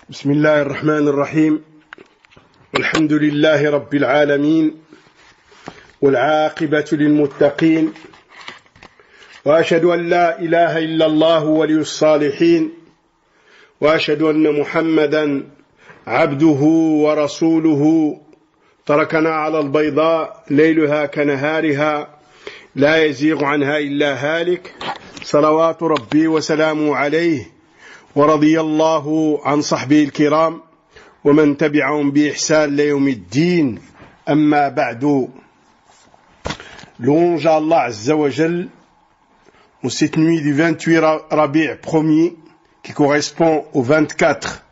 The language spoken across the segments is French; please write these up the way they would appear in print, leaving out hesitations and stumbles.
بسم الله الرحمن الرحيم والحمد لله رب العالمين والعاقبة للمتقين وأشهد أن لا إله إلا الله ولي الصالحين وأشهد أن محمدا عبده ورسوله تركنا على البيضاء ليلها كنهارها لا يزيغ عنها إلا هالك صلوات ربي وسلامه عليه ورضي الله عن صحبه الكرام ومن تبعهم بإحسان ليوم الدين أما بعد. Louange à Allah Azza wa Jal en cette nuit du 28 Rabi' premier qui correspond au 24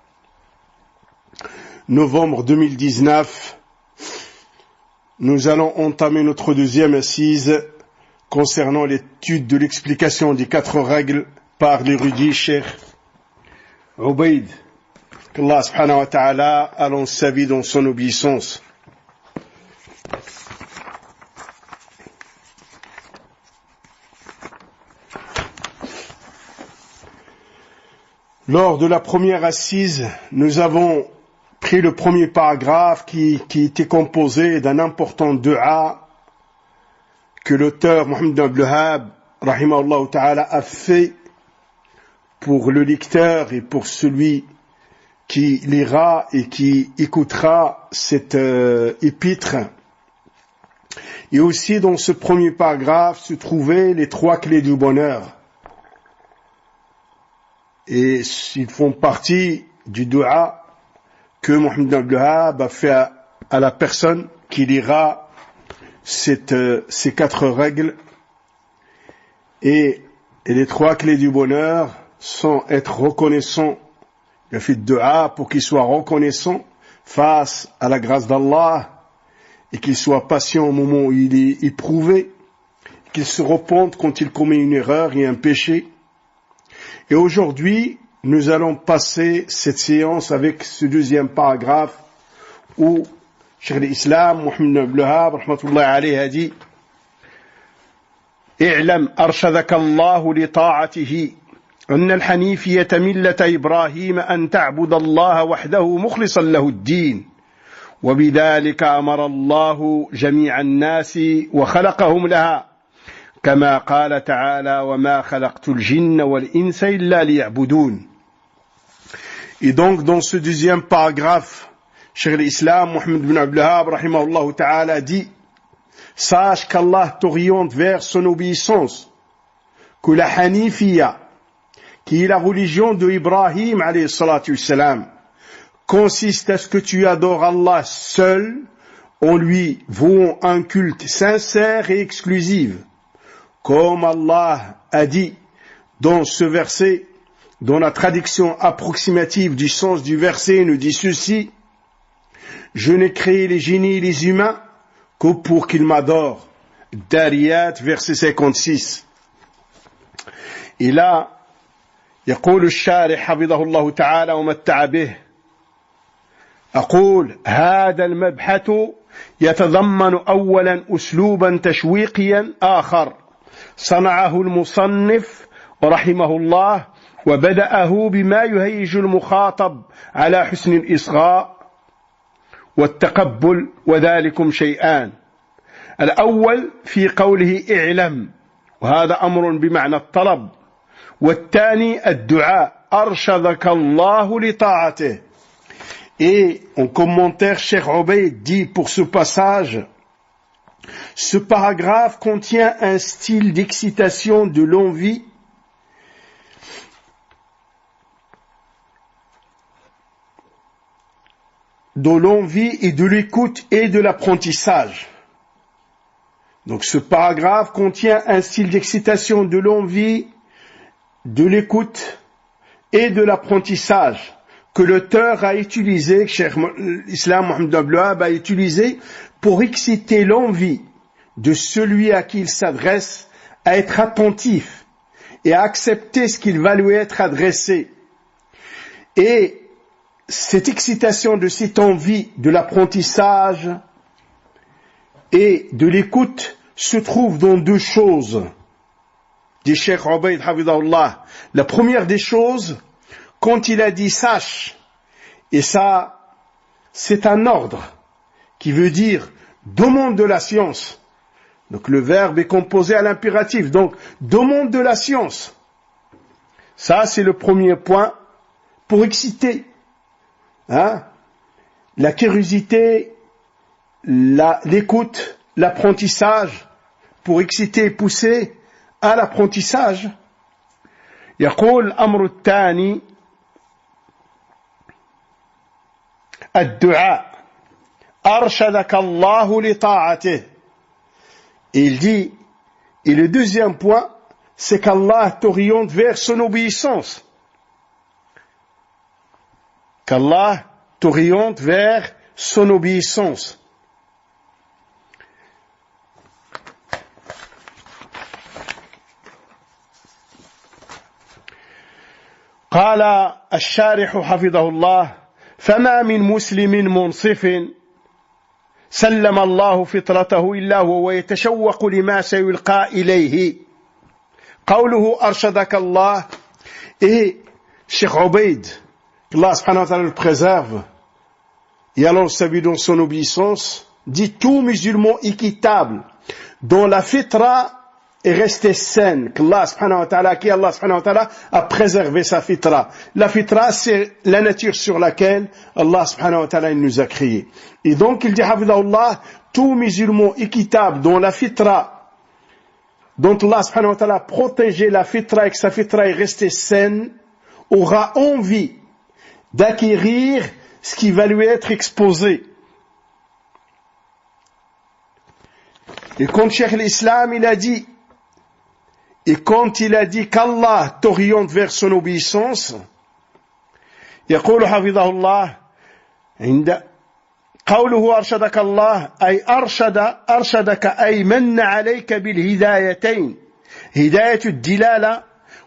novembre 2019. Nous allons entamer notre deuxième assise concernant l'étude de l'explication des 4 règles par l'érudit Cheikh Ubayd, qu'Allah subhanahu wa ta'ala allonge sa vie dans son obéissance. Lors de la première assise, nous avons pris le premier paragraphe qui était composé d'un important dua que l'auteur Mohammed ibn Abdul Wahhab rahimahullah ta'ala a fait pour le lecteur et pour celui qui lira et qui écoutera cette épître. Et aussi dans ce premier paragraphe se trouvaient les 3 clés du bonheur. Et ils font partie du dua que Mohammed ibn Abdul Wahhab a fait à la personne qui lira ces 4 règles. Et les 3 clés du bonheur sont être reconnaissant. Il a fait dua pour qu'il soit reconnaissant face à la grâce d'Allah et qu'il soit patient au moment où il est éprouvé, qu'il se repente quand il commet une erreur et un péché. Et aujourd'hui, nous allons passer cette séance avec ce deuxième paragraphe où Cheikh l'Islam, Mohammed ibn Abdul Wahhab, rahmatullahi alayhi, a dit اعلم أرشدك الله لطاعته أن الحنيفية ملة إبراهيم أن تعبد الله وحده مخلصا له الدين وبذلك أمر الله جميع الناس وخلقهم لها كما قال تعالى وما خلقت الجن والإنس إلا ليعبدون. Et donc dans ce deuxième paragraphe, Cheikh l'Islam Mohammed ibn Abdul Wahhab rahimahullah ta'ala dit: sache qu'Allah t'oriente vers son obéissance, que la Hanifiya, qui est la religion de Ibrahim alayhi salatu wassalam, consiste à ce que tu adores Allah seul en lui vouant un culte sincère et exclusif. Comme Allah a dit dans ce verset, dont la traduction approximative du sens du verset nous dit ceci: je n'ai créé les génies et les humains que pour qu'ils m'adorent. Dariyat, verset 56. Et là, يقول الشارح حفظه الله تعالى ومتع به أقول هذا المبحث يتضمن أولا أسلوبا تشويقيا آخر صنعه المصنف رحمه الله وبدأه بما يهيج المخاطب على حسن الإصغاء والتقبل وذلكم شيئان. الأول في قوله اعلم وهذا أمر بمعنى الطلب والثاني الدعاء أرشدك الله لطاعته. Et en commentaire, Cheikh Ubayd dit pour ce passage: ce paragraphe contient un style d'excitation de l'envie et de l'écoute et de l'apprentissage. Donc ce paragraphe contient un style d'excitation de l'envie, de l'écoute et de l'apprentissage que l'auteur a utilisé, que Cheikh l'Islam Mohammed ibn Abdul Wahhab a utilisé pour exciter l'envie de celui à qui il s'adresse à être attentif et à accepter ce qu'il va lui être adressé. Et cette excitation de cette envie de l'apprentissage et de l'écoute se trouve dans 2 choses. Dit Cheikh Ubayd hafidahullah. La première des choses, quand il a dit sache Et ça, c'est un ordre qui veut dire demande de la science. Donc le verbe est composé à l'impératif. Donc demande de la science. Ça, c'est le premier point pour exciter. La curiosité, l'écoute, l'apprentissage, pour exciter et pousser à l'apprentissage. يقول الأمر الثاني الدعاء أرشدك الله لطاعته. Il dit, et le deuxième point, c'est qu'Allah t'oriente vers son obéissance. Qu'Allah t'oriente vers son obéissance. قال الشارح حفظه الله فما من مسلم منصف سلم الله فطرته إلا هو يتشوق لما سيلقى إليه. قوله أرشدك الله. Et Cheikh Obeid, Allah subhanahu wa ta'ala le préserve et alors s'habille dans son obéissance, dit tout musulman équitable dont la fitra est restée saine, qu'Allah subhanahu wa ta'ala, qui Allah subhanahu wa ta'ala a préservé sa fitra. La fitra, c'est la nature sur laquelle Allah subhanahu wa ta'ala nous a créés. Et donc il dit hafidahullah, tout musulman équitable dont la fitra, dont Allah subhanahu wa ta'ala a protégé la fitra et que sa fitra est restée saine, aura envie d'acquérir ce qui va lui être exposé. Et quand Cheikh l'Islam, il a dit, et quand il a dit qu'Allah t'oriente vers son obéissance, يقول حفظه الله عند قوله أرشدك الله أي أرشدك أي من عليك بالهدايتين هداية الدلالة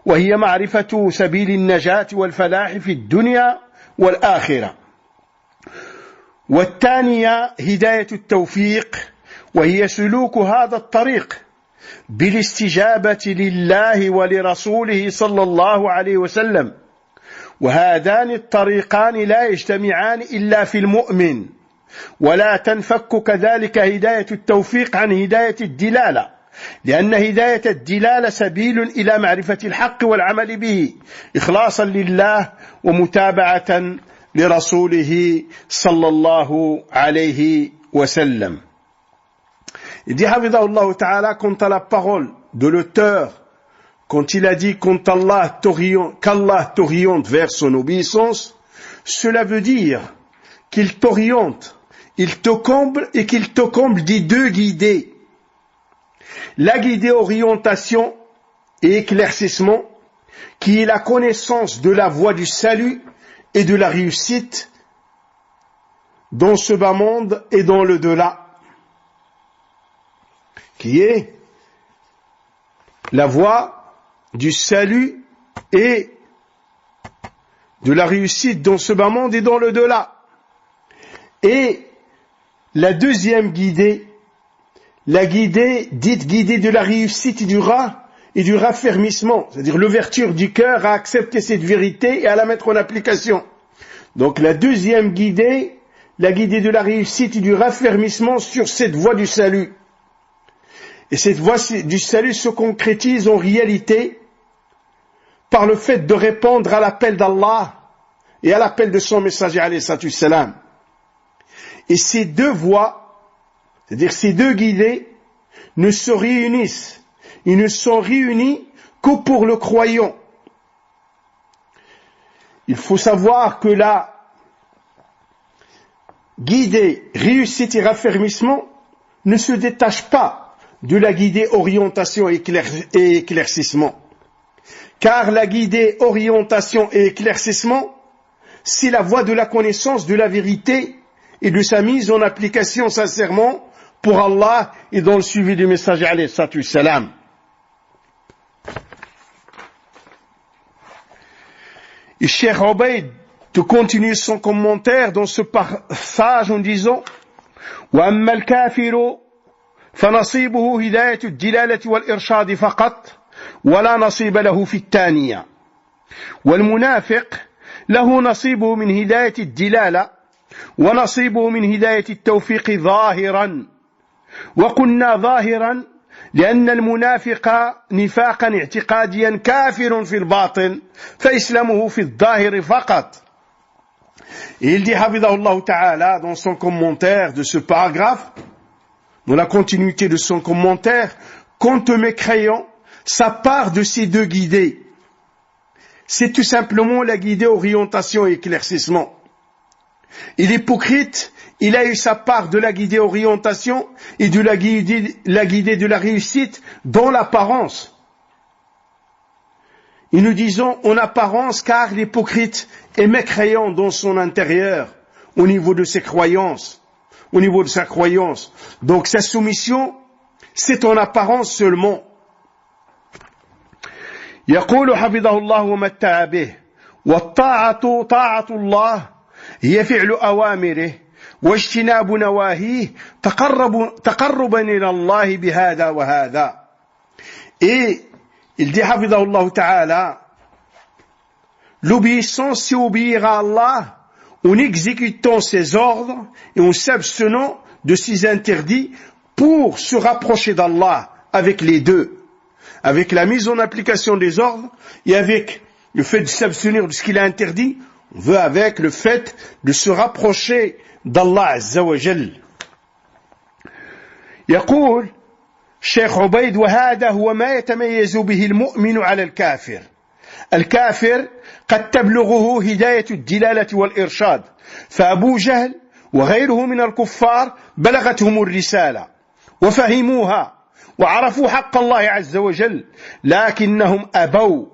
وهي معرفة سبيل النجاة والفلاح في الدنيا والآخرة والثانية هداية التوفيق وهي سلوك هذا الطريق بالاستجابة لله ولرسوله صلى الله عليه وسلم وهذان الطريقان لا يجتمعان إلا في المؤمن ولا تنفك كذلك هداية التوفيق عن هداية الدلالة لأن هداية الدلالة سبيل إلى معرفة الحق والعمل به إخلاصا لله ومتابعة لرسوله صلى الله عليه وسلم. Il dit hafidahullah ta'ala quant à la parole de l'auteur, quand il a dit qu'Allah t'oriente vers son obéissance, cela veut dire qu'il t'oriente, il te comble et qu'il te comble des deux guidées. La guidée orientation et éclaircissement, qui est la connaissance de la voie du salut et de la réussite dans ce bas monde et dans le delà, qui est la voie du salut et de la réussite dans ce bas monde et dans le delà. Et la deuxième guidée, la guidée dite guidée de la réussite et du raffermissement, c'est-à-dire l'ouverture du cœur à accepter cette vérité et à la mettre en application. Donc la deuxième guidée, la guidée de la réussite et du raffermissement sur cette voie du salut. Et cette voie du salut se concrétise en réalité par le fait de répondre à l'appel d'Allah et à l'appel de son messager alayhi salatu salam. Et ces deux voies, c'est-à-dire ces deux guidées, ne se réunissent. Ils ne sont réunis que pour le croyant. Il faut savoir que la guidée réussite et raffermissement ne se détache pas de la guidée orientation et éclaircissement. Car la guidée orientation et éclaircissement, c'est la voie de la connaissance de la vérité et de sa mise en application sincèrement pour Allah et dans le suivi du messager alayhi salatu salam. Et Cheikh Obeid de continuer son commentaire dans ce passage en disant وَأَمَّا الْكَافِرُ فنصيبه هداية الدلالة والإرشاد فقط ولا نصيب له في الثانية والمنافق له نصيبه من هداية الدلالة ونصيبه من هداية التوفيق ظاهرا. وقلنا ظاهرا لأن المنافق نفاقا اعتقاديا كافر في الباطن فإسلامه في الظاهر فقط. Il dit Hafidahullah Ta'ala dans son commentaire de ce paragraphe, dans la continuité de son commentaire, quant au mécréant, sa part de ces deux guidées, c'est tout simplement la guidée orientation et éclaircissement. Et l'hypocrite, il a eu sa part de la guidée orientation et de la guidée de la réussite dans l'apparence. Et nous disons en apparence car l'hypocrite est mécréant dans son intérieur, au niveau de ses croyances, au niveau de sa croyance. Donc sa soumission, c'est en apparence seulement. يقول حفظه الله ومتع به والطاعة طاعة الله هي فعل أوامره واجتناب نواهيه تقربا إلى الله بهذا وهذا. Et il dit حفظه ta'ala, l'obéissance c'est obéir à Allah en exécutant ses ordres et en s'abstenant de ses interdits pour se rapprocher d'Allah avec les deux, avec la mise en application des ordres et avec le fait de s'abstenir de ce qu'il a interdit, on veut avec le fait de se rapprocher d'Allah Azza wa Jal. يقول الشيخ عبيد وهذا هو ما يتميز به المؤمن على الكافر. الكافر قد تبلغه هداية الدلالة والإرشاد، فأبو جهل وغيره من الكفار بلغتهم الرسالة وفهموها وعرفوا حق الله عز وجل، لكنهم أبوا،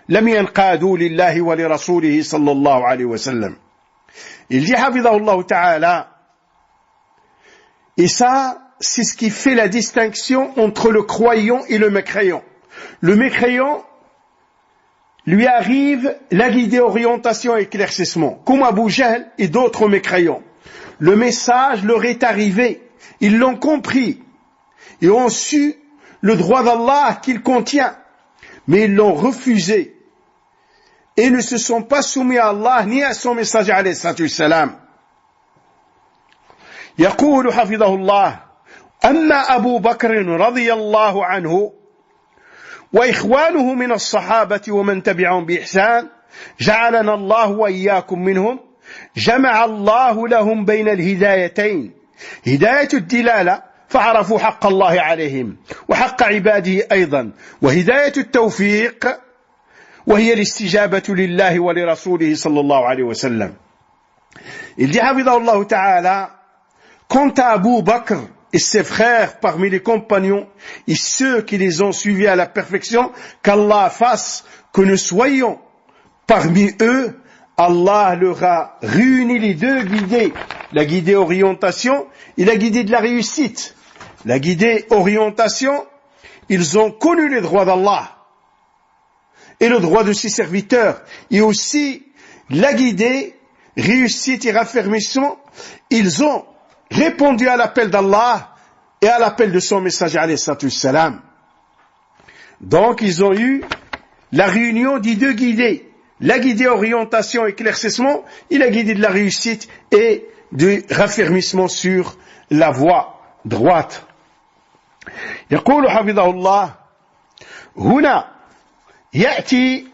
لم ينقادوا لله ولرسوله صلى الله عليه وسلم. Il dit حفظه ta'ala, et ça c'est ce qui fait la distinction entre le croyant et le mécréant. Le mécréant lui arrive la guidée orientation et éclaircissement, comme Abu Jahl et d'autres mécréants. Le message leur est arrivé, ils l'ont compris et ont su le droit d'Allah qu'il contient, mais ils l'ont refusé et ne se sont pas soumis à Allah ni à son messager alayhi salatu wassalam. يقول حفظه الله أما أبو بكر رضي الله عنه وإخوانه من الصحابة ومن تبعهم بإحسان جعلنا الله وإياكم منهم، جمع الله لهم بين الهدايتين، هداية الدلالة فعرفوا حق الله عليهم وحق عباده أيضا، وهداية التوفيق وهي الاستجابة لله ولرسوله صلى الله عليه وسلم. Il dit حفظه الله تعالى, quant à Abu Bakr et ses frères parmi les compagnons et ceux qui les ont suivis à la perfection, qu'Allah fasse que nous soyons parmi eux, Allah leur a réuni les deux guidées, la guidée orientation et la guidée de la réussite. La guidée orientation, ils ont connu les droits d'Allah et le droit de ses serviteurs, et aussi la guidée réussite et raffermissement, ils ont répondu à l'appel d'Allah et à l'appel de son messager alayhi salatu wassalam. Donc ils ont eu la réunion des deux guidées, la guidée orientation et éclaircissement et la guidée de la réussite et du raffermissement sur la voie droite. يقول حفظه الله هنا يأتي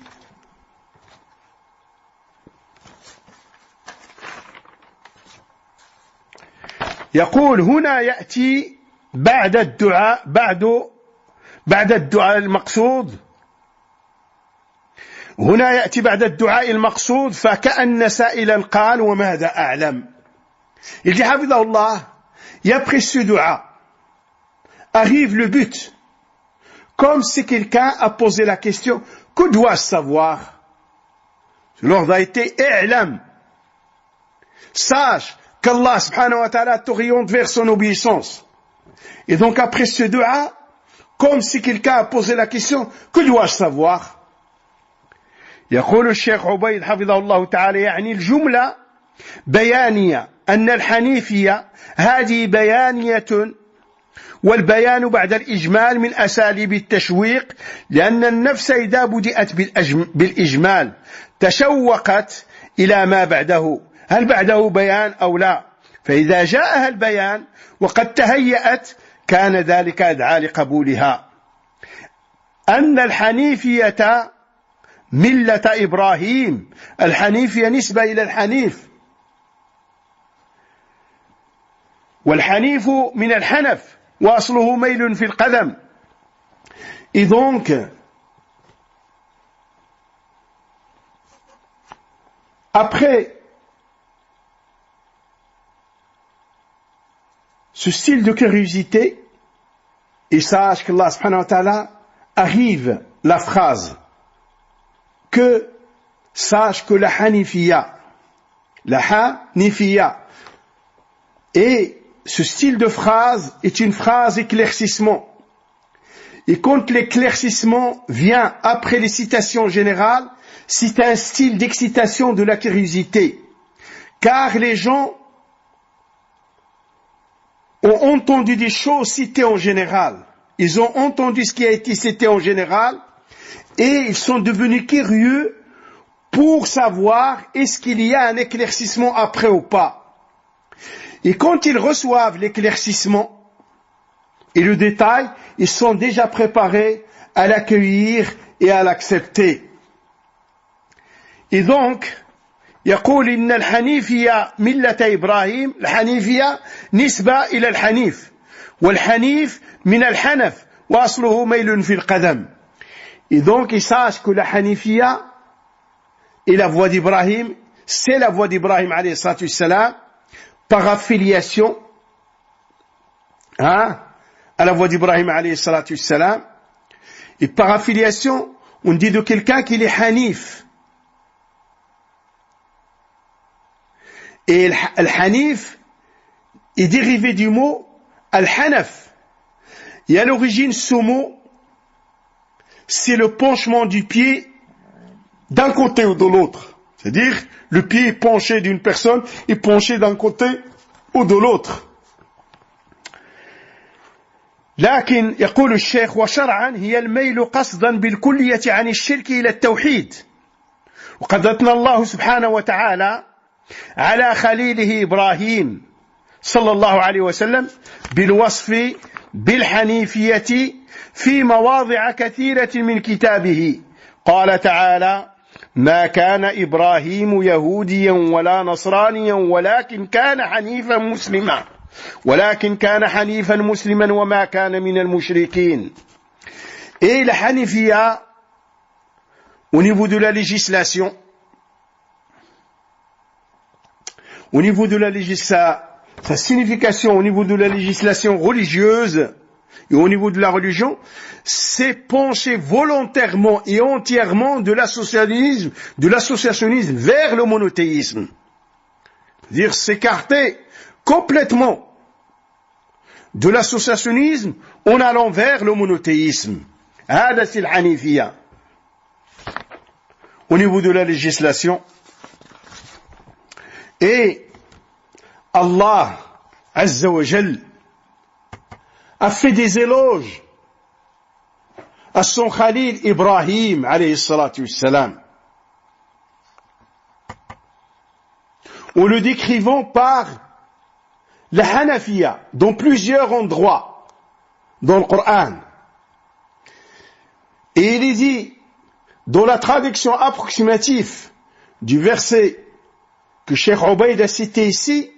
يقول هنا يأتي بعد الدعاء بعد الدعاء المقصود، هنا يأتي بعد الدعاء المقصود فكأن سائلا قال وماذا أعلم. Il dit حفظه الله, et après ce dua arrive le but, comme si quelqu'un a posé la question, que dois-je savoir? L'ordre a été i'lam, sache qu'Allah subhanahu wa ta'ala t'oriente vers son obéissance. Et donc après ce dua, comme si quelqu'un a posé la question, que dois-je savoir? يقول الشيخ عبيد حفظه الله تعالى يعني الجملة بيانية، أن الحنيفية هذه بيانية، والبيان بعد الإجمال من أساليب التشويق، لأن النفس إذا بدأت بالإجمال تشوقت إلى ما بعده، هل بعده بيان أو لا؟ فإذا جاءها البيان وقد تهيأت كان ذلك أدعى لقبولها. أن الحنيفية ملة إبراهيم، الحنيفية نسبة إلى الحنيف، والحنيف من الحنف وأصله ميل في القدم. Et donc, après ce style de curiosité, et sache qu'Allah subhanahu wa ta'ala arrive la phrase que sache que la hanifiya, et ce style de phrase est une phrase éclaircissement. Et quand l'éclaircissement vient après les citations générales, c'est un style d'excitation de la curiosité. Car les gens ont entendu des choses citées en général. Ils ont entendu ce qui a été cité en général et ils sont devenus curieux pour savoir est-ce qu'il y a un éclaircissement après ou pas. Et quand ils reçoivent l'éclaircissement et le détail, ils sont déjà préparés à l'accueillir et à l'accepter. Et donc, يقول إن الحنيفية ملة إبراهيم، الحنيفية نسبة إلى الحنيف، والحنيف من الحنف وأصله ميل في القدم. Et donc, il sache que la Hanifiya est la voie d'Ibrahim, c'est la voie d'Ibrahim alayhi salatu wassalam, par affiliation à la voie d'Ibrahim alayhi salatu wassalam. Et par affiliation, on dit de quelqu'un qu'il est Hanif. Et al-Hanif est dérivé du mot al-Hanaf. Et à l'origine, ce mot, c'est le penchement du pied d'un côté ou de l'autre. C'est-à-dire, le pied est penché d'une personne et penché d'un côté ou de l'autre. لكن يقول الشيخ وشرعا هي الميل قصدا بالكلية عن الشرك إلى التوحيد. وقد أثنى الله سبحانه وتعالى على خليله إبراهيم صلى الله عليه وسلم بالوصف بالحنيفية في مواضع كثيرة من كتابه. قال تعالى: ما كان إبراهيم يهوديا ولا نصرانيا ولكن كان حنيفا مسلما وما كان من المشركين. Et la Hanifiya, au niveau de la législation, au niveau de sa signification au niveau de la législation religieuse et au niveau de la religion, c'est pencher volontairement et entièrement de l'associationnisme vers le monothéisme. C'est-à-dire s'écarter complètement de l'associationnisme en allant vers le monothéisme. هذا c'est الحنيفية. Au niveau de la législation, et Allah Azza wa Jal a fait des éloges à son Khalil Ibrahim alayhi salatu wassalam, en le décrivant par la Hanafiya dans plusieurs endroits dans le Coran. Et il est dit dans la traduction approximative du verset que Cheikh Ubayd a cité ici,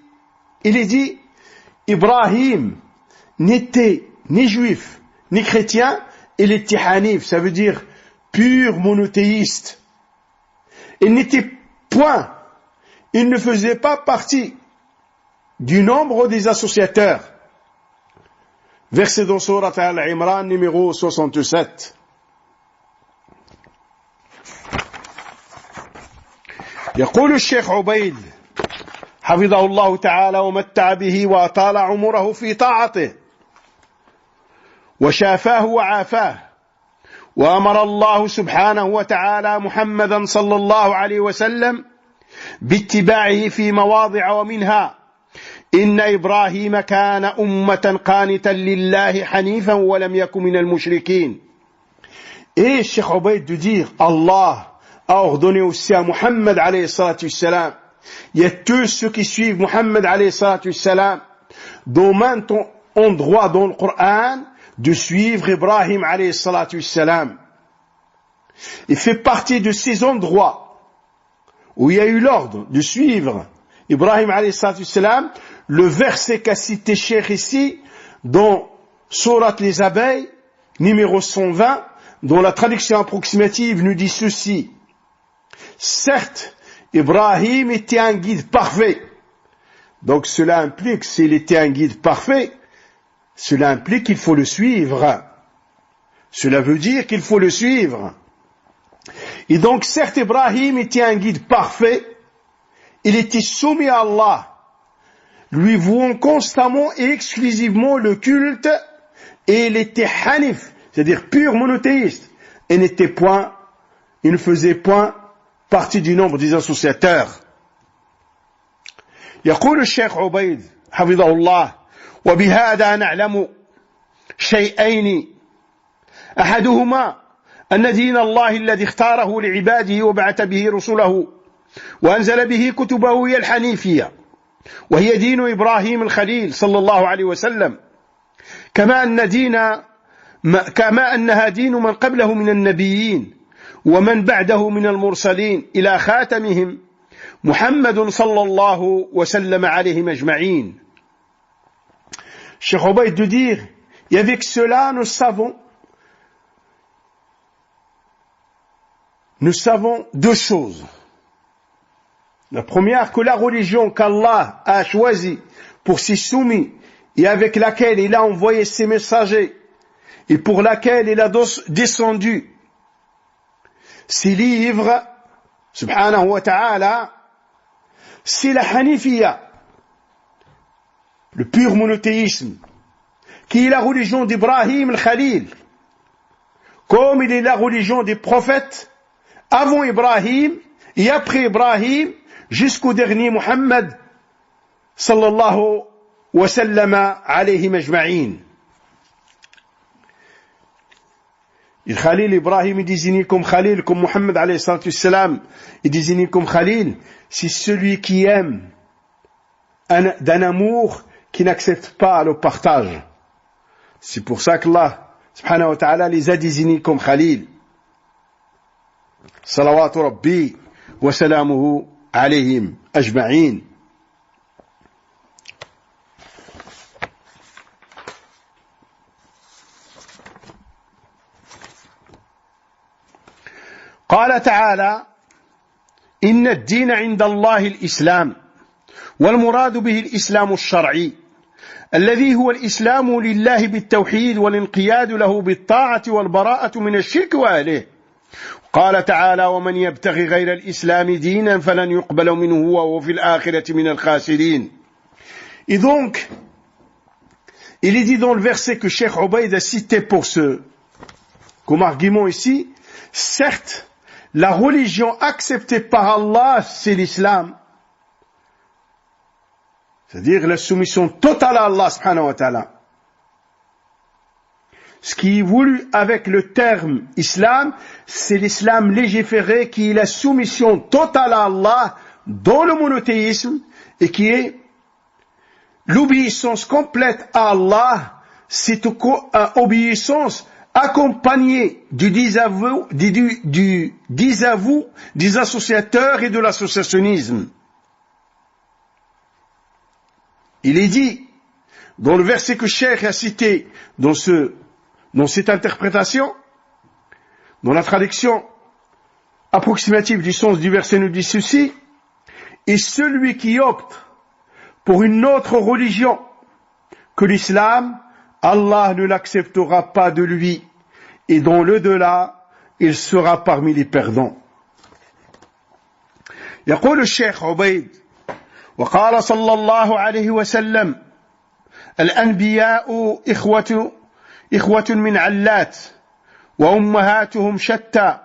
il est dit Ibrahim n'était ni juif ni chrétien, il était hanif, ça veut dire pur monothéiste. Il n'était point, il ne faisait pas partie du nombre des associateurs. Verset dans Surat Al-Imran numéro 67. يقول الشيخ عبيد حفظه الله تعالى ومتع به وأطال عمره في طاعته وشافاه وعافاه، وأمر الله سبحانه وتعالى محمدا صلى الله عليه وسلم باتباعه في مواضع، ومنها إن إبراهيم كان أمة قانتا لله حنيفا ولم يكن من المشركين. Et Cheikh Ubayd de dire Allah a ordonné aussi à Muhammad alayhi salatu salam. Il y a tous ceux qui suivent Muhammad alayhi salatu salam, dont maintenant ont droit dans le Coran de suivre Ibrahim alayhi salatu salam. Il fait partie de ces endroits où il y a eu l'ordre de suivre Ibrahim alayhi salatu salam, le verset qu'a cité Cheikh ici, dans Sourate les abeilles, numéro 120, dont la traduction approximative nous dit ceci. Certes, Ibrahim était un guide parfait. Donc cela implique, s'il était un guide parfait, cela implique qu'il faut le suivre. Cela veut dire qu'il faut le suivre. Et donc certes, Ibrahim était un guide parfait. Il était soumis à Allah, lui vouant constamment et exclusivement le culte, et il était hanif, c'est-à-dire pur monothéiste, et il ne faisait point partie du nombre des associateurs. يقول الشيخ عبيد حفظه الله: وبهذا نعلم شيئين، أحدهما أن دين الله الذي اختاره لعباده وبعث به رسله وأنزل به كتبه هي الحنيفية، وهي دين إبراهيم الخليل صلى الله عليه وسلم، كما أنها دين من قبله من النبيين ومن بعده من المرسلين إلى خاتمهم محمد صلى الله وسلم عليهم أجمعين. Cheikh Obaïd de dire, et avec cela nous savons deux choses. La première, que la religion qu'Allah a choisie pour ses soumis et avec laquelle il a envoyé ses messagers et pour laquelle il a descendu ses livres, subhanahu wa ta'ala, c'est la Hanifiyya, le pur monothéisme, qui est la religion d'Ibrahim al-Khalil, comme il est la religion des prophètes avant Ibrahim et après Ibrahim jusqu'au dernier Muhammad sallallahu wa sallama alayhi majma'in. Et Khalil Ibrahim est désigné comme Khalil, comme Muhammad alayhi salatu salam est désigné comme Khalil, c'est celui qui aime d'un amour qui n'accepte pas le partage. C'est pour ça qu'Allah subhanahu wa ta'ala les a désignés comme Khalil. Salawatu Rabbi wa salamuhu alayhim ajma'in. قال تعالى: إن الدين عند الله الإسلام، والمراد به الإسلام الشرعي الذي هو الإسلام لله بالتوحيد والانقياد له بالطاعة والبراءة من الشرك وأهله. قال تعالى: ومن يبتغي غير الإسلام دينا فلن يقبل منه وهو في الآخرة من الخاسرين. Et donc, il est dit dans le verset que Cheikh Obaïd a cité comme argument ici, certes, la religion acceptée par Allah, c'est l'islam. C'est-à-dire la soumission totale à Allah subhanahu wa ta'ala. Ce qui est voulu avec le terme islam, c'est l'islam légiféré qui est la soumission totale à Allah dans le monothéisme et qui est l'obéissance complète à Allah, c'est une obéissance accompagné du désavou des associateurs et de l'associationnisme. Il est dit, dans le verset que Cheikh a cité, dans cette interprétation, dans la traduction approximative du sens du verset nous dit ceci: et celui qui opte pour une autre religion que l'islam, Allah ne l'acceptera pas de lui, et dans l'au-delà, il sera parmi les perdants. يقول الشيخ عبيد: وقال صلى الله عليه وسلم: الأنبياء إخوة من علات وأمهاتهم شتى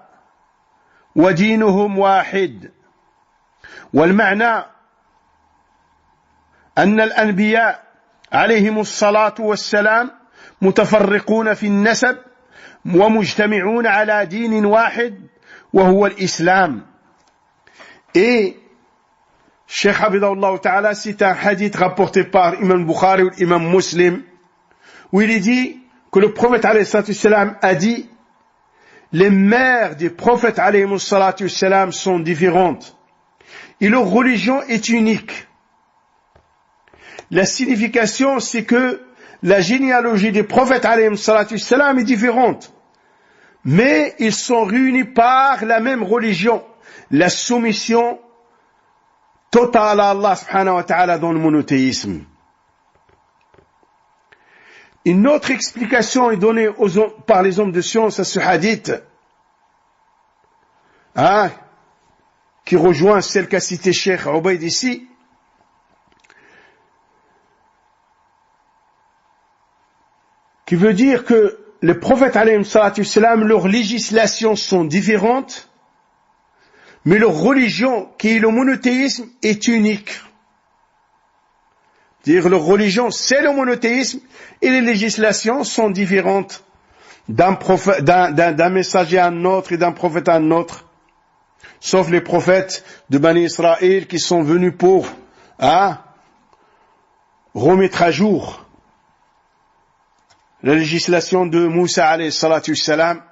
ودينهم واحد. والمعنى أن الأنبياء عليهم الصلاة والسلام متفرقون في النسب ومجتمعون على دين واحد وهو الإسلام. Et Cheikh Habibullah Ta'ala cite un hadith rapporté par Imam Bukhari ou Imam Muslim, où il est dit que le prophète alayhi salatu wassalam a dit: les mères des prophètes alayhi salatu wassalam sont différentes et leur religion est unique. La signification, c'est que la généalogie des prophètes alayhi salatu wassalam est différente, mais ils sont réunis par la même religion, la soumission totale à Allah subhanahu wa ta'ala dans le monothéisme. Une autre explication est donnée par les hommes de science à ce hadith, qui rejoint celle qu'a cité Cheikh Ubayd ici. Qui veut dire que les prophètes alayhim salatu wassalam, leurs législations sont différentes, mais leur religion, qui est le monothéisme, est unique. Dire leur religion, c'est le monothéisme, et les législations sont différentes d'un messager à un autre et d'un prophète à un autre. Sauf les prophètes de Bani Israël qui sont venus pour remettre à jour la législation de Moussa alayhi salatu wassalam.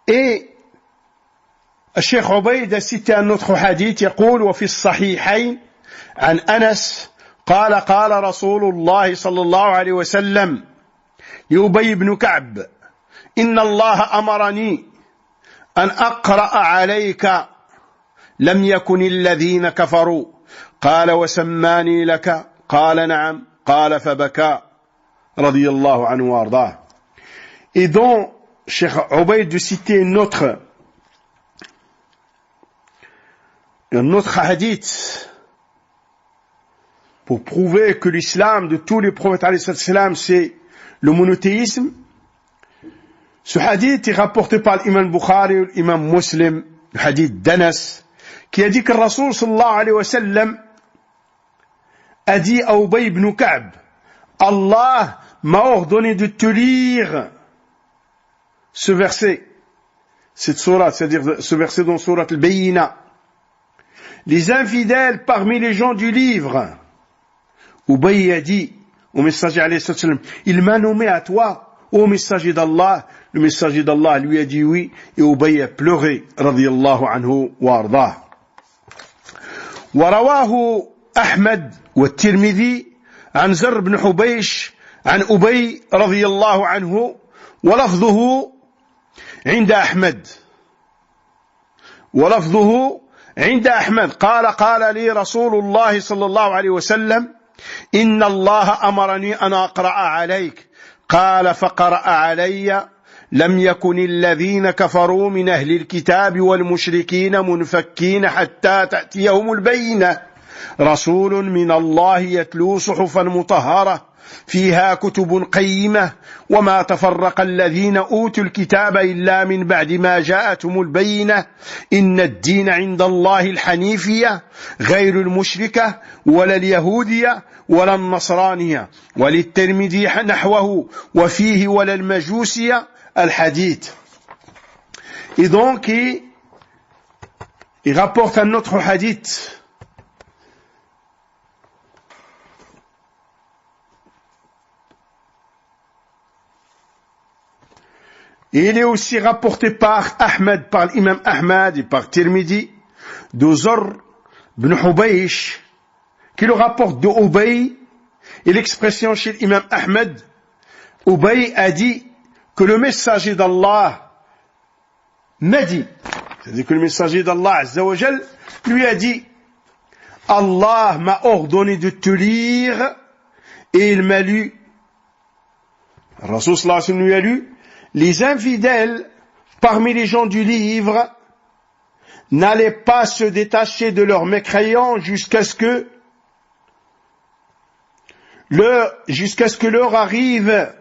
Et الشيخ عبيد cité un autre hadith يقول: وفي الصحيحين عن أنس قال قال رسول الله صلى الله عليه وسلم لأبي بن كعب: إن الله أمرني أن أقرأ عليك لم يكن الذين كفروا قال: وسماني لك قال: نعم قال: فبكى رضي الله عنه وارضاه. Et donc Cheikh Ubayd de citer un autre hadith pour prouver que l'islam de tous les prophètes alayhi salam, c'est le monothéisme. Ce hadith est rapporté par l'imam Bukhari et l'imam Muslim, le hadith d'Anas, qui a dit que le Rasoul sallallahu alayhi wa sallam a dit à Ubay ibn Ka'b: Allah m'a ordonné de te lire ce verset, cette sourate, c'est-à-dire ce verset dans sourate al-Bayyina. Les infidèles parmi les gens du livre. Ubay a dit au messager alayhi salam: il m'a nommé à toi, ô messager d'Allah. Le messager d'Allah lui a dit oui, et Ubay a pleuré, radiyallahu anhu wa ardah. ورواه أحمد والترمذي عن زر بن حبيش عن أبي رضي الله عنه ولفظه عند أحمد قال لي رسول الله صلى الله عليه وسلم: إن الله أمرني أن أقرأ عليك قال: فقرأ علي: لم يكن الذين كفروا من أهل الكتاب والمشركين منفكين حتى تأتيهم البينة رسول من الله يتلو صحفا مطهرة فيها كتب قيمة وما تفرق الذين أوتوا الكتاب إلا من بعد ما جاءتهم البينة إن الدين عند الله الحنيفية غير المشركة ولا اليهودية ولا النصرانية. وللترمذي نحوه وفيه ولا المجوسية الحديث. Et donc il rapporte un autre hadith et il est aussi rapporté par Ahmed, par l'imam Ahmed et par Tirmidhi, de Zar ibn Hubaysh, qui le rapporte de Ubay, et l'expression chez l'imam Ahmed, Ubay a dit que le messager d'Allah m'a dit, c'est-à-dire que le messager d'Allah Azza wa Jal lui a dit: Allah m'a ordonné de te lire, et il m'a lu. Rasul sallallahu alayhi wa sallam lui a lu: les infidèles parmi les gens du livre n'allaient pas se détacher de leurs mécréants jusqu'à ce que leur arrive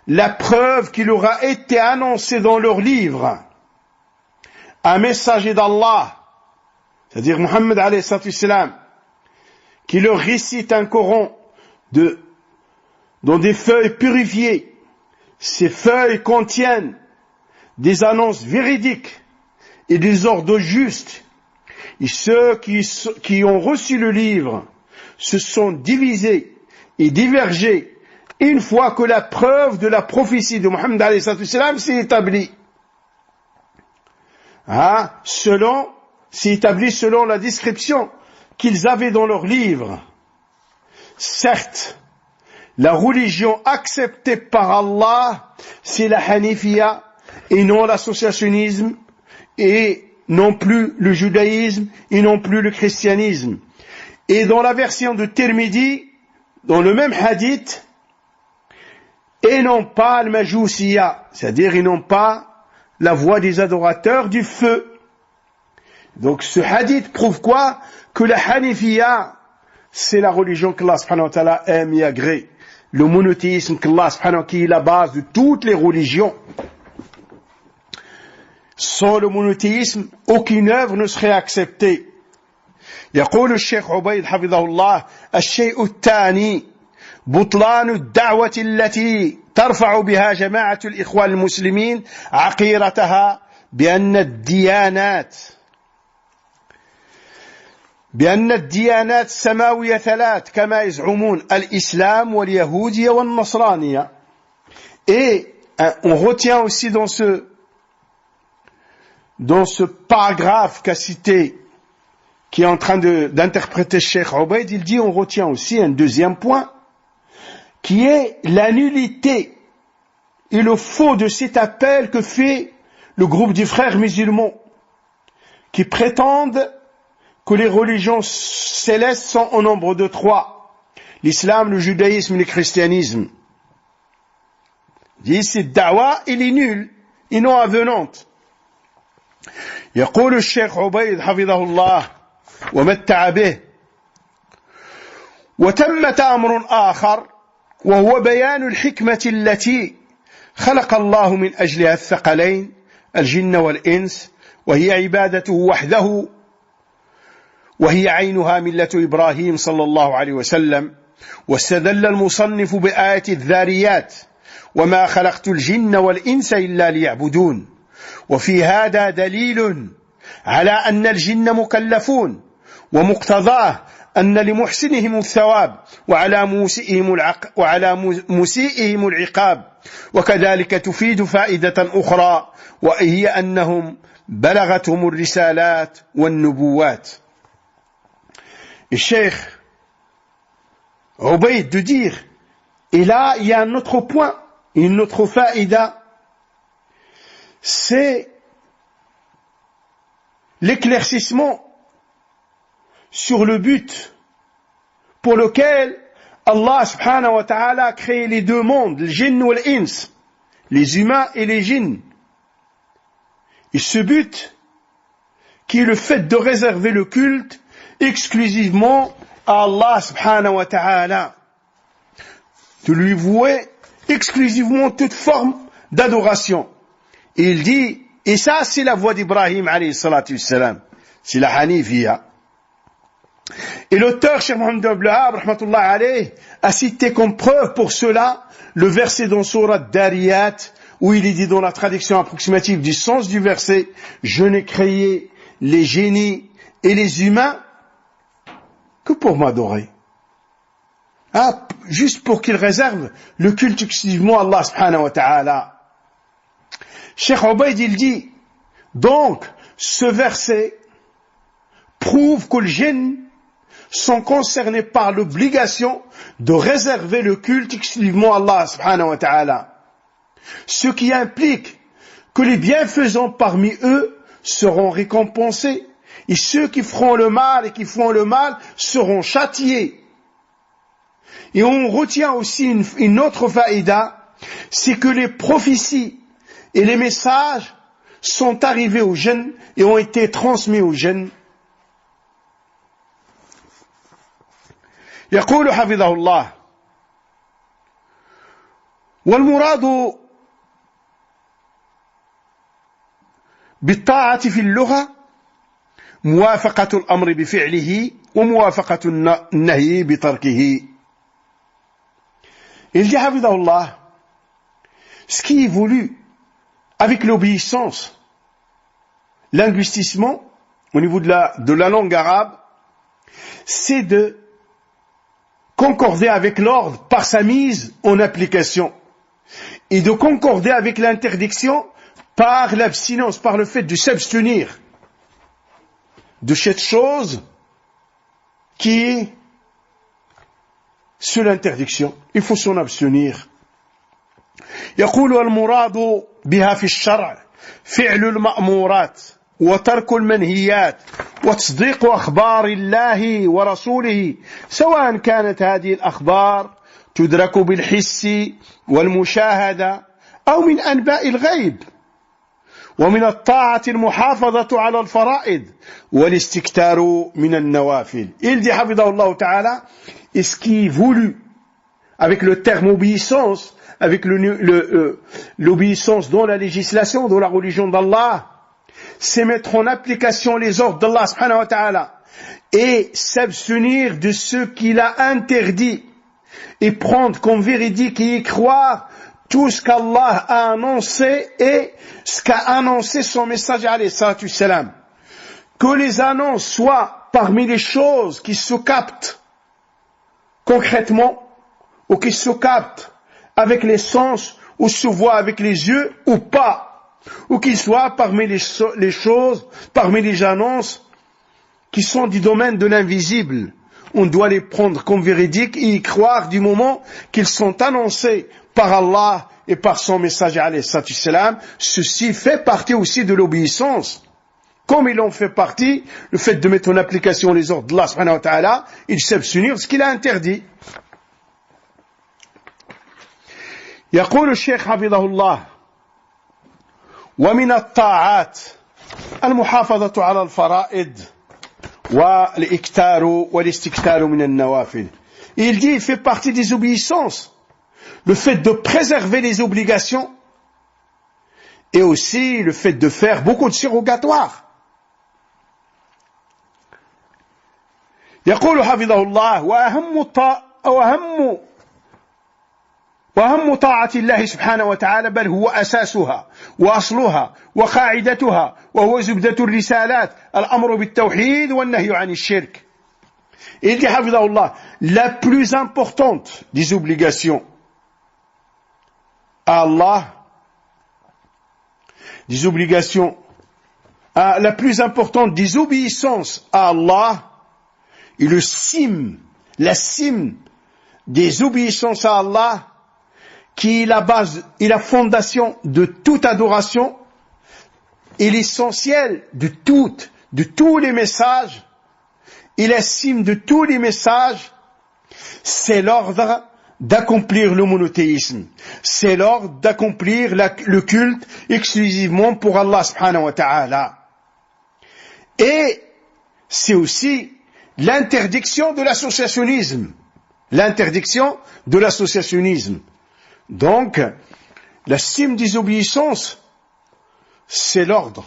la preuve qui leur a été annoncée dans leur livre. Un messager d'Allah, c'est-à-dire Muhammad alayhi salam, qui leur récite un Coran dans des feuilles purifiées. Ces feuilles contiennent des annonces véridiques et des ordres justes. Et ceux qui ont reçu le livre se sont divisés et divergés une fois que la preuve de la prophétie de Mohammed alayhi salatu wassalam s'est établie. C'est établi selon la description qu'ils avaient dans leur livre. Certes, la religion acceptée par Allah, c'est la Hanifiyya et non l'associationnisme et non plus le judaïsme et non plus le christianisme. Et dans la version de Tirmidhi, dans le même hadith, et non pas le Majousiyya, c'est-à-dire ils n'ont pas la voie des adorateurs du feu. Donc ce hadith prouve quoi? Que la Hanifiyya, c'est la religion qu'Allah subhanahu wa ta'ala aime et agrée. Le monothéisme qu'Allah subhanahu wa ta'ala, qui est la base de toutes les religions. Sans le monothéisme, aucune œuvre ne serait acceptée. يقول الشيخ عبيد حفظه الله: الشيء الثاني بطلان الدعوة التي ترفع بها جماعة الإخوان المسلمين عقيرتها بأن الديانات السماوية ثلاث كما يزعمون الإسلام واليهودية والنصرانية. Et on retient aussi dans ce paragraphe qu'a cité, qui est en train d'interpréter Cheikh Obaid, il dit, on retient aussi un deuxième point, qui est la nullité et le faux de cet appel que fait le groupe des frères musulmans, qui prétendent que les religions célestes sont au nombre de 3, l'islam, le judaïsme et le christianisme. Il dit, cette da'wa, il est nul et non avenante. يقول الشيخ عبيد حفظه الله ومتع به: وتمت أمر آخر وهو بيان الحكمة التي خلق الله من أجلها الثقلين الجن والإنس، وهي عبادته وحده، وهي عينها ملة إبراهيم صلى الله عليه وسلم. واستدل المصنف بآية الذاريات: وما خلقت الجن والإنس إلا ليعبدون. وفي هذا دليل على أن الجن مكلفون، ومقتضاه أن لمحسنهم الثواب وعلى مسيئهم العقاب. وكذلك تفيد فائدة أخرى، وهي أنهم بلغتهم الرسالات والنبوات. الشيخ عبيد de dire, et là il y a un autre point, une autre faïda, c'est l'éclaircissement sur le but pour lequel Allah subhanahu wa ta'ala a créé les deux mondes, le jinn ou l'ins, les humains et les djinns. Et ce but, qui est le fait de réserver le culte exclusivement à Allah subhanahu wa ta'ala, de lui vouer exclusivement toute forme d'adoration. Et il dit, et ça c'est la voie d'Ibrahim alayhi salatu wassalam, c'est la Hanifiyya. Et l'auteur, Cheikh Mohammed Abdul Wahhab, rahmatullah alayhi, a cité comme preuve pour cela le verset dans Surat Dariyat, où il est dit dans la traduction approximative du sens du verset: je n'ai créé les génies et les humains que pour m'adorer. Juste pour qu'ils réservent le culte exclusivement à Allah subhanahu wa ta'ala. Cheikh Obaid, il dit, donc, ce verset prouve que les djinns sont concernés par l'obligation de réserver le culte exclusivement à Allah subhanahu wa ta'ala. Ce qui implique que les bienfaisants parmi eux seront récompensés, et ceux qui feront le mal et qui font le mal seront châtiés. Et on retient aussi une autre faïda, c'est que les prophéties et les messages sont arrivés aux jeunes et ont été transmis aux jeunes. يقول حفظه الله: والمراد بالطاعة في اللغة موافقة الأمر بفعله وموافقة النهي بتركه. Il dit حفظه الله, ce qui est voulu avec l'obéissance. Linguistiquement, au niveau de la langue arabe, c'est de concorder avec l'ordre par sa mise en application et de concorder avec l'interdiction par l'abstinence, par le fait de s'abstenir de cette chose qui est sur l'interdiction. Il faut s'en abstenir. يقول المراد بها في الشرع فعل المأمورات وترك المنهيات وتصديق أخبار الله ورسوله سواء كانت هذه الأخبار تدرك بالحس والمشاهدة أو من أنباء الغيب ومن الطاعة المحافظة على الفرائض والاستكثار من النوافل. Il dit حفظه الله تعالى, et ce qui est voulu avec le terme obéissance, avec l'obéissance dans la législation, dans la religion d'Allah, c'est mettre en application les ordres d'Allah subhanahu wa ta'ala et s'abstenir de ce qu'il a interdit et prendre comme véridique et y croire tout ce qu'Allah a annoncé et ce qu'a annoncé son messager alayhi salatu salam. Que les annonces soient parmi les choses qui se captent concrètement ou qui se captent avec les sens ou se voient avec les yeux ou pas, ou qu'ils soient parmi les choses, parmi les annonces qui sont du domaine de l'invisible. On doit les prendre comme véridiques et y croire du moment qu'ils sont annoncés par Allah et par son messager alayhi salatu salam. Ceci fait partie aussi de l'obéissance. Comme il en fait partie, le fait de mettre en application les ordres d'Allah subhanahu wa ta'ala, il s'abstenir de ce qu'il a interdit. يقول الشيخ حفظه الله ومن الطاعات المحافظة على الفرائض والإكثار والاستكثار من النوافل. Il dit, il fait partie des obéissances, le fait de préserver les obligations et aussi le fait de faire beaucoup de surrogatoires. يقول حفظه الله وأهم طاعة الله سبحانه وتعالى بل هو أساسها وأصلها وقاعدتها وهو زبدة الرسالات الأمر بالتوحيد والنهي عن الشرك. Il dit حفظه الله, la plus importante des obligations à Allah, des obligations, la plus importante des obéissances à Allah, et la cime des obéissances à Allah, qui est la base et la fondation de toute adoration et l'essentiel de tous les messages et la cime de tous les messages, c'est l'ordre d'accomplir le monothéisme. C'est l'ordre d'accomplir le culte exclusivement pour Allah subhanahu wa ta'ala. Et c'est aussi l'interdiction de l'associationnisme. L'interdiction de l'associationnisme. Donc, la cime des obéissances, c'est l'ordre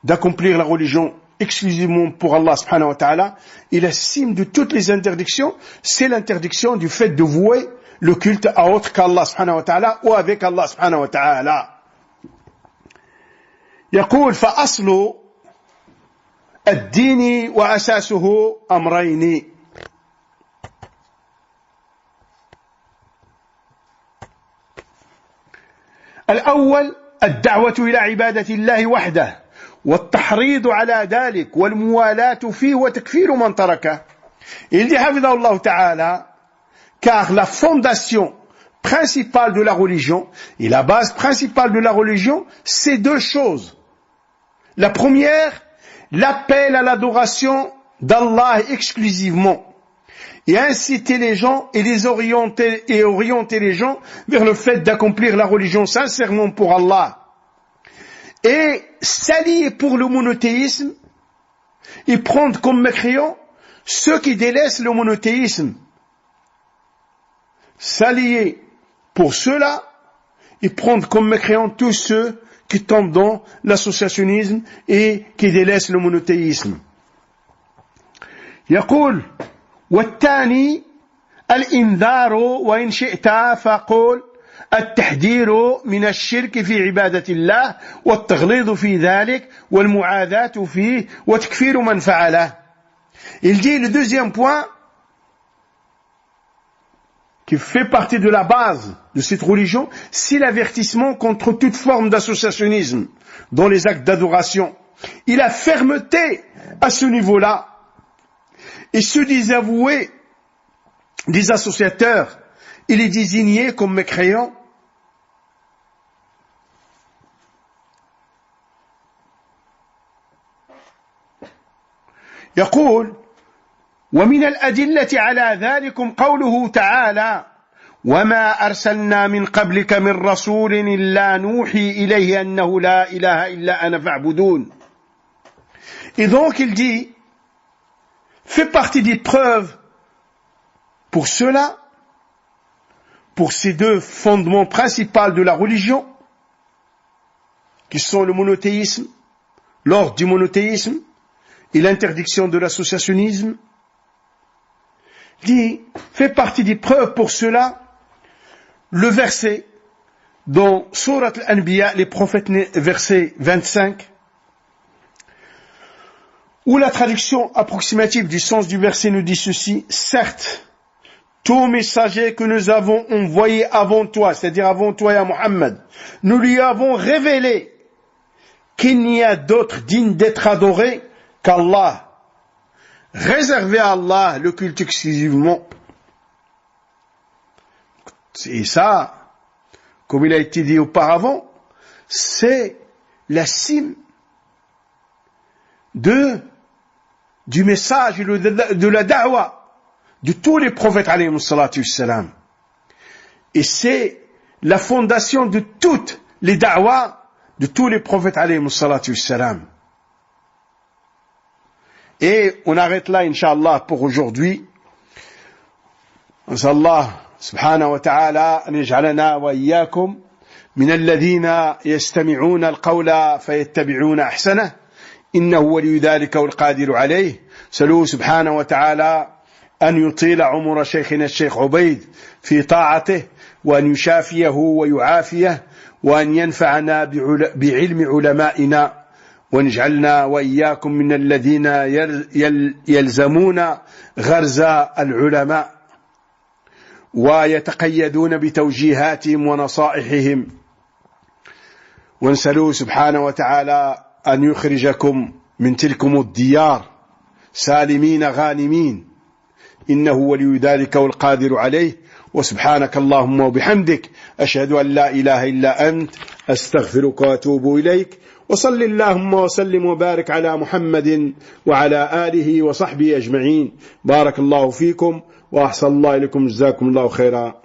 d'accomplir la religion exclusivement pour Allah subhanahu wa ta'ala. Et la cime de toutes les interdictions, c'est l'interdiction du fait de vouer le culte à autre qu'Allah subhanahu wa ta'ala ou avec Allah subhanahu wa ta'ala. يقول فأصل الدين وأساسه أمرين. الأول الدعوة إلى عبادة الله وحده والتحريض على ذلك والموالاة فيه وتكفير من تركه. Il dit حفظه الله تعالى, car la fondation principale de la religion et la base principale de la religion, c'est deux choses. La première, l'appel à l'adoration d'Allah exclusivement et inciter les gens et orienter les gens vers le fait d'accomplir la religion sincèrement pour Allah et s'allier pour le monothéisme et prendre comme mécréants ceux qui délaissent le monothéisme. S'allier pour cela et prendre comme mécréants tous ceux qui tombent dans l'associationnisme et qui délaissent le monothéisme. يقول والثاني الإنذار وإن شئت فقل التحذير من الشرك في عبادة الله والتغليظ في ذلك والمعاذاة فيه وتكفير من فعله. Il dit le deuxième point qui fait partie de la base de cette religion, c'est l'avertissement contre toute forme d'associationnisme dans les actes d'adoration. Et la fermeté à ce niveau-là. Et se désavouer des associateurs et les désigner comme mécréants. يقول ومن الأدلة على ذلكم قوله تعالى وما أرسلنا من قبلك من رسول إلا نوحي إليه أنه لا إله إلا أنا فاعبدون. Et donc il dit, fait partie des preuves pour cela, pour ces deux fondements principaux de la religion, qui sont le monothéisme, l'ordre du monothéisme et l'interdiction de l'associationnisme, dit, fait partie des preuves pour cela, le verset dans Surat Al-Anbiya, les prophètes, verset 25, où la traduction approximative du sens du verset nous dit ceci: certes, tout messager que nous avons envoyé avant toi, c'est-à-dire avant toi, ya Muhammad, nous lui avons révélé qu'il n'y a d'autre digne d'être adoré qu'Allah. Réservé à Allah le culte exclusivement. Et ça, comme il a été dit auparavant, c'est la cime du message et de la da'wa de tous les prophètes alayhi salatu wassalam. Et c'est la fondation de toutes les da'was de tous les prophètes alayhi salatu wassalam. Et on arrête là, Inch'Allah, pour aujourd'hui. نسأل الله سبحانه وتعالى أن يجعلنا وإياكم من الذين يستمعون القول فيتبعون أحسنه إنه ولي ذلك والقادر عليه. سألوه سبحانه وتعالى أن يطيل عمر شيخنا الشيخ عبيد في طاعته وأن يشافيه ويعافيه وأن ينفعنا بعلم علمائنا ونجعلنا وإياكم من الذين يلزمون غرز العلماء ويتقيدون بتوجيهاتهم ونصائحهم. ونسأله سبحانه وتعالى أن يخرجكم من تلكم الديار سالمين غانمين إنه ولي ذلك والقادر عليه. وسبحانك اللهم وبحمدك أشهد أن لا إله إلا أنت أستغفرك وأتوب إليك. وصل اللهم وسلم وبارك على محمد وعلى آله وصحبه أجمعين. بارك الله فيكم وأحسن الله إليكم. جزاكم الله خيرا.